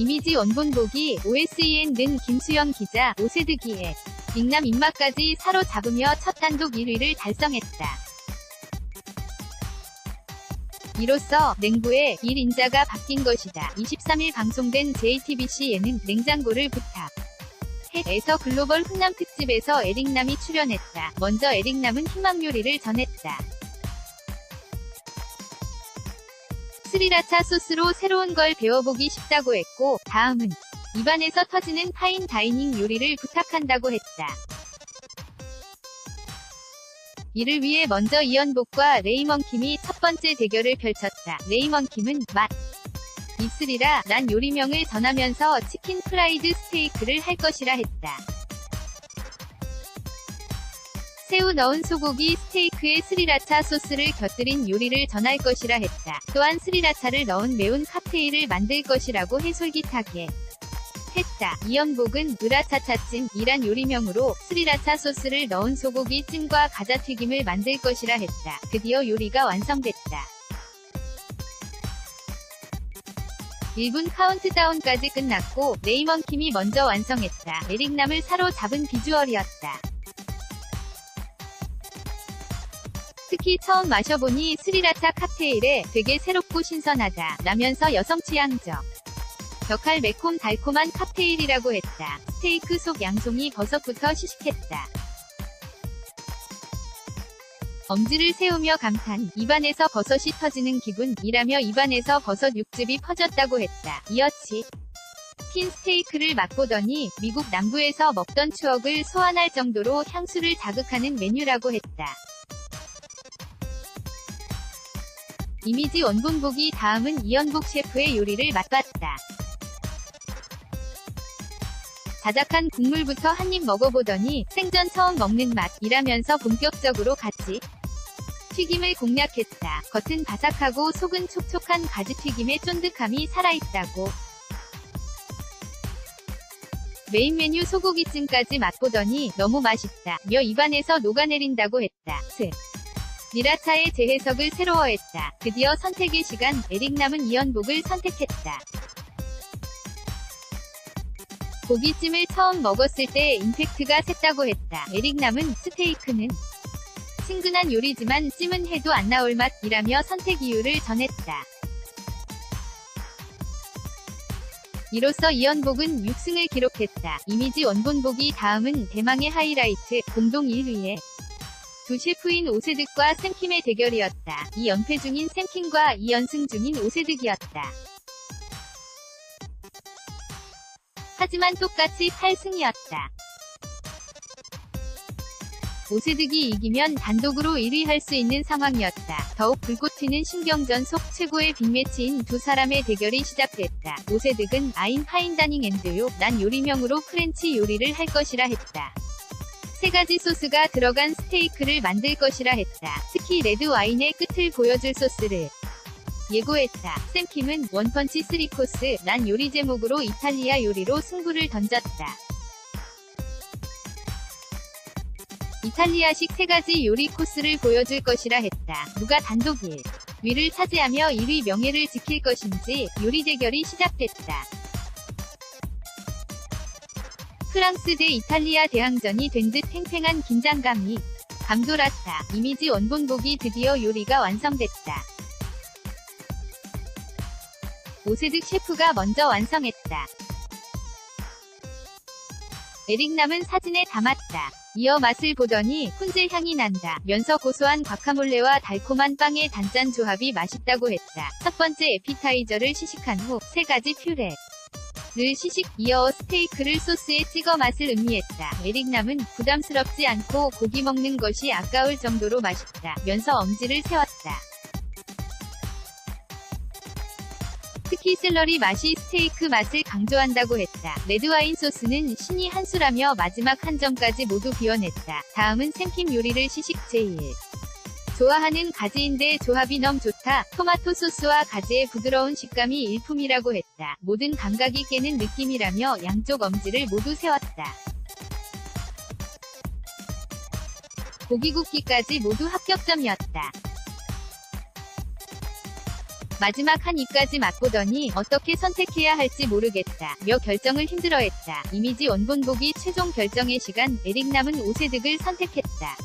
이미지 원본 보기 OSEN 는 김수영 기자 오세득이의 닉남 입맛까지 사로잡으며 첫 단독 1위를 달성했다. 이로써 냉부의 1인자가 바뀐 것이다. 23일 방송된 JTBC 예능 냉장고를 부탁 에서 글로벌 훈남 특집에서 에릭남이 출연했다. 먼저 에릭남은 희망 요리를 전했다. 스리라차 소스로 새로운 걸 배워보기 쉽다고 했고, 다음은 입안에서 터지는 파인 다이닝 요리를 부탁한다고 했다. 이를 위해 먼저 이연복과 레이먼킴이 첫 번째 대결을 펼쳤다. 레이먼킴은 맛 있으리라 난 요리명을 전하면서 치킨 프라이드 스테이크를 할 것이라 했다. 새우 넣은 소고기 스테이크에 스리라차 소스를 곁들인 요리를 전할 것이라 했다. 또한 스리라차를 넣은 매운 칵테일을 만들 것이라고 해 솔깃하게 했다. 이연복은 으라차차찜이란 요리명으로 스리라차 소스를 넣은 소고기 찜과 가자튀김을 만들 것이라 했다. 드디어 요리가 완성됐다. 1분 카운트다운까지 끝났고 레이먼킴이 먼저 완성했다. 에릭남을 사로잡은 비주얼이었다. 특히 처음 마셔보니 스리라차 칵테일에 되게 새롭고 신선하다 라면서 여성 취향적 격할 매콤 달콤한 칵테일이라고 했다. 스테이크 속 양송이 버섯부터 시식했다. 엄지를 세우며 감탄, 입안에서 버섯이 터지는 기분이라며 입안에서 버섯 육즙이 퍼졌다고 했다. 이어 치킨 스테이크를 맛보더니 미국 남부에서 먹던 추억을 소환할 정도로 향수를 자극하는 메뉴라고 했다. 이미지 원본 보기 다음은 이연복 셰프의 요리를 맛봤다. 자작한 국물부터 한입 먹어보더니 생전 처음 먹는 맛이라면서 본격적으로 같이 튀김을 공략했다. 겉은 바삭하고 속은 촉촉한 가지튀김의 쫀득함이 살아있다고. 메인 메뉴 소고기찜까지 맛보더니 너무 맛있다며 입안에서 녹아내린다고 했다. 스리라차의 재해석을 새로워했다. 드디어 선택의 시간, 에릭남은 이연복을 선택했다. 고기찜을 처음 먹었을 때 임팩트가 셌다고 했다. 에릭남은 스테이크는 친근한 요리지만 찜은 해도 안 나올 맛이라며 선택 이유를 전했다. 이로써 이연복은 6승을 기록했다. 이미지 원본 보기 다음은 대망의 하이라이트, 공동 1위에 두 셰프인 오세득과 샘킴의 대결이었다. 2연패 중인 샘킴과 2연승 중인 오세득이었다. 하지만 똑같이 8승이었다. 오세득이 이기면 단독으로 1위 할 수 있는 상황이었다. 더욱 불꽃 튀는 신경전 속 최고의 빅매치인 두 사람의 대결이 시작됐다. 오세득은 I'm fine dining and 난 요리명으로 프렌치 요리를 할 것이라 했다. 3가지 소스가 들어간 스테이크를 만들 것이라 했다. 특히 레드 와인의 끝을 보여줄 소스를 예고했다. 샘킴은 원펀치 3코스 란 요리 제목으로 이탈리아 요리로 승부를 던졌다. 이탈리아식 3가지 요리 코스를 보여줄 것이라 했다. 누가 단독 1위를 차지하며 1위 명예를 지킬 것인지 요리 대결이 시작됐다. 프랑스 대 이탈리아 대항전이 된 듯 팽팽한 긴장감이 감돌았다. 이미지 원본 보기 드디어 요리가 완성됐다. 오세득 셰프가 먼저 완성했다. 에릭남은 사진에 담았다. 이어 맛을 보더니 훈제 향이 난다 면서 고소한 과카몰레와 달콤한 빵의 단짠 조합이 맛있다고 했다. 첫 번째 에피타이저를 시식한 후 3가지 퓨레를 시식, 이어 스테이크를 소스에 찍어 맛을 음미했다. 에릭남은 부담스럽지 않고 고기 먹는 것이 아까울 정도로 맛있다 면서 엄지를 세웠다. 특히 샐러리 맛이 스테이크 맛을 강조한다고 했다. 레드와인 소스는 신이 한 수라며 마지막 한 점까지 모두 비워냈다. 다음은 샘킴 요리를 시식. 제일 좋아하는 가지인데 조합이 너무 좋다. 토마토 소스와 가지의 부드러운 식감이 일품이라고 했다. 모든 감각이 깨는 느낌이라며 양쪽 엄지를 모두 세웠다. 고기 굽기까지 모두 합격점이었다. 마지막 한 입까지 맛보더니 어떻게 선택해야 할지 모르겠다 며 결정을 힘들어했다. 이미지 원본 보기 최종 결정의 시간. 에릭남은 오세득을 선택했다.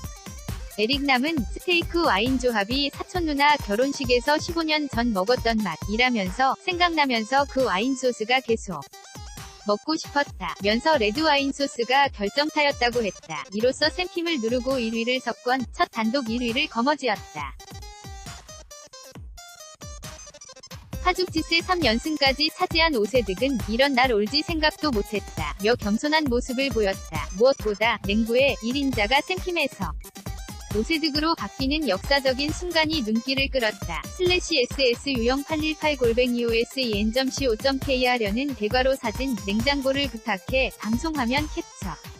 에릭남은 스테이크 와인 조합이 사촌 누나 결혼식에서 15년 전 먹었던 맛이라면서 생각나면서 그 와인 소스가 계속 먹고 싶었다 면서 레드 와인 소스가 결정타였다고 했다. 이로써 샘킴을 누르고 1위를 석권, 첫 단독 1위를 거머쥐었다. 파죽지세 3연승까지 차지한 오세득은 이런 날 올지 생각도 못했다 며 겸손한 모습을 보였다. 무엇보다 냉부의 1인자가 샘킴에서 오세득으로 바뀌는 역사적인 순간이 눈길을 끌었다. /SS 유형 818@osen.co.kr려는 대괄호 사진 냉장고를 부탁해 방송화면 캡처.